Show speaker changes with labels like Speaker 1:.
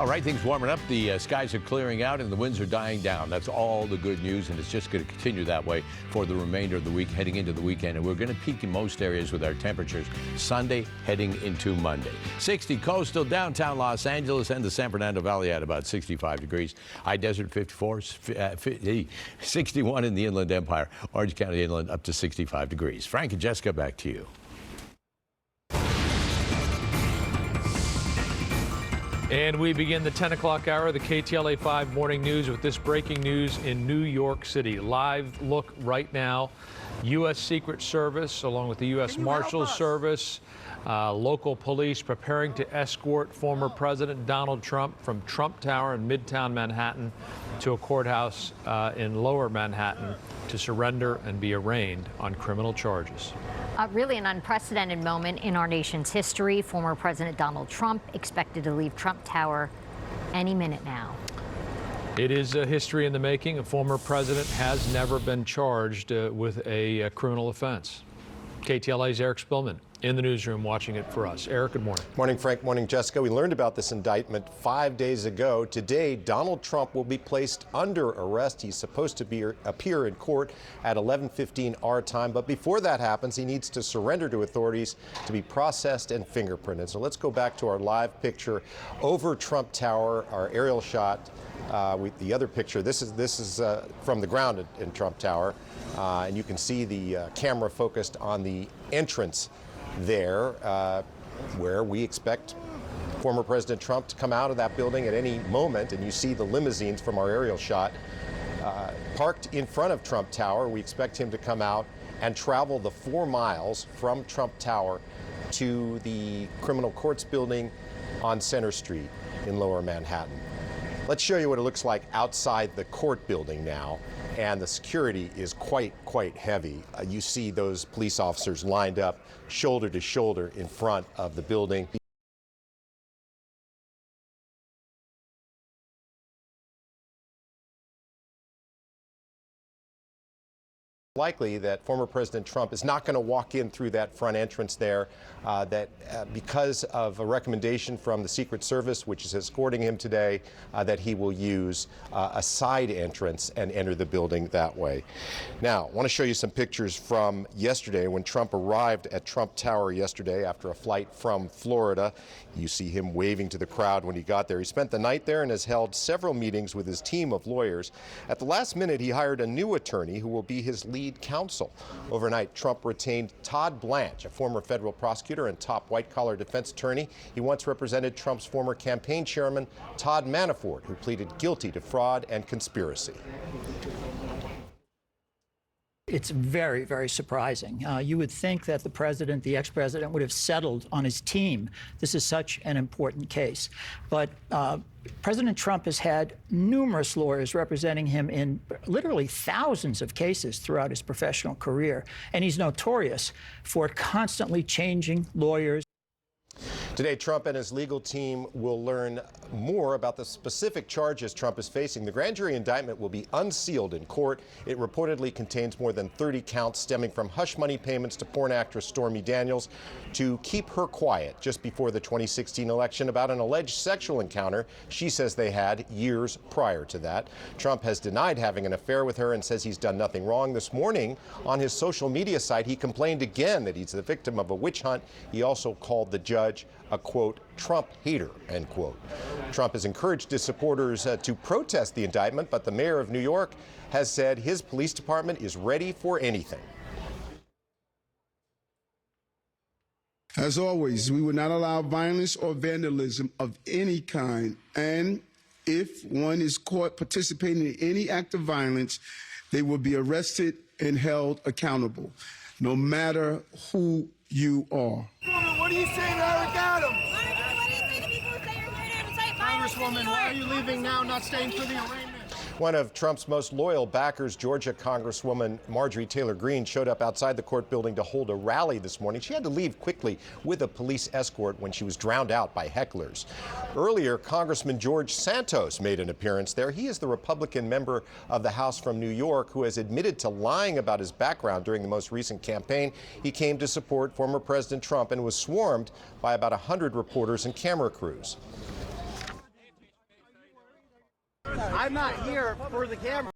Speaker 1: All right, things warming up. The skies are clearing out and the winds are dying down. That's all the good news, and it's just going to continue that way for the remainder of the week, heading into the weekend. And we're going to peak in most areas with our temperatures Sunday heading into Monday. 60 coastal, downtown Los Angeles and the San Fernando Valley at about 65 degrees. High desert 54, 61 in the Inland Empire. Orange County Inland up to 65 degrees. Frank and Jessica, back to you.
Speaker 2: And we begin the 10 o'clock hour of the KTLA 5 Morning News with this breaking news in New York City. Live look right now. U.S. Secret Service, along with the U.S. Marshals Service, local police preparing to escort former President Donald Trump from Trump Tower in Midtown Manhattan to a courthouse in Lower Manhattan to surrender and be arraigned on criminal charges.
Speaker 3: Really an unprecedented moment in our nation's history. Former President Donald Trump expected to leave Trump Tower any minute now.
Speaker 2: It is a history in the making. A former president has never been charged with a criminal offense. KTLA's Eric Spillman in the newsroom watching it for us. Eric, good morning.
Speaker 4: Morning, Frank. Morning, Jessica. We learned about this indictment 5 days ago. Today, Donald Trump will be placed under arrest. He's supposed to appear in court at 11:15 our time. But before that happens, he needs to surrender to authorities to be processed and fingerprinted. So let's go back to our live picture over Trump Tower, our aerial shot. The other picture, this is from the ground in Trump Tower. And you can see the camera focused on the entrance there, where we expect former President Trump to come out of that building at any moment. And you see the limousines from our aerial shot parked in front of Trump Tower. We expect him to come out and travel the 4 miles from Trump Tower to the Criminal Courts building on Center Street in Lower Manhattan. Let's show you what it looks like outside the court building now. And the security is quite heavy. You see those police officers lined up shoulder to shoulder in front of the building. Likely that former President Trump is not going to walk in through that front entrance there, because of a recommendation from the Secret Service, which is escorting him today, that he will use a side entrance and enter the building that way. Now, I want to show you some pictures from yesterday when Trump arrived at Trump Tower yesterday after a flight from Florida. You see him waving to the crowd when he got there. He spent the night there and has held several meetings with his team of lawyers. At the last minute, he hired a new attorney who will be his lead counsel. Overnight, Trump retained Todd Blanche, a former federal prosecutor and top white-collar defense attorney. He once represented Trump's former campaign chairman, Todd Manafort, who pleaded guilty to fraud and conspiracy.
Speaker 5: It's very, very surprising. You would think that the ex-president would have settled on his team. This is such an important case. But President Trump has had numerous lawyers representing him in literally thousands of cases throughout his professional career. And he's notorious for constantly changing lawyers.
Speaker 4: Today, Trump and his legal team will learn more about the specific charges Trump is facing. The grand jury indictment will be unsealed in court. It reportedly contains more than 30 counts stemming from hush money payments to porn actress Stormy Daniels to keep her quiet just before the 2016 election about an alleged sexual encounter she says they had years prior to that. Trump has denied having an affair with her and says he's done nothing wrong. This morning on his social media site, he complained again that he's the victim of a witch hunt. He also called the judge a, quote, Trump hater, end quote. Trump has encouraged his supporters to protest the indictment, but the mayor of New York has said his police department is ready for anything.
Speaker 6: As always, we will not allow violence or vandalism of any kind, and if one is caught participating in any act of violence, they will be arrested and held accountable, no matter who you are.
Speaker 7: What do you say to Eric Adams? What do you say to people who say you're here to incite violence? Congresswoman, why are you leaving now, not staying for the arraignment?
Speaker 4: One of Trump's most loyal backers, Georgia Congresswoman Marjorie Taylor Greene, showed up outside the court building to hold a rally this morning. She had to leave quickly with a police escort when she was drowned out by hecklers. Earlier, Congressman George Santos made an appearance there. He is the Republican member of the House from New York who has admitted to lying about his background during the most recent campaign. He came to support former President Trump and was swarmed by about 100 reporters and camera crews.
Speaker 7: I'm not here for the camera.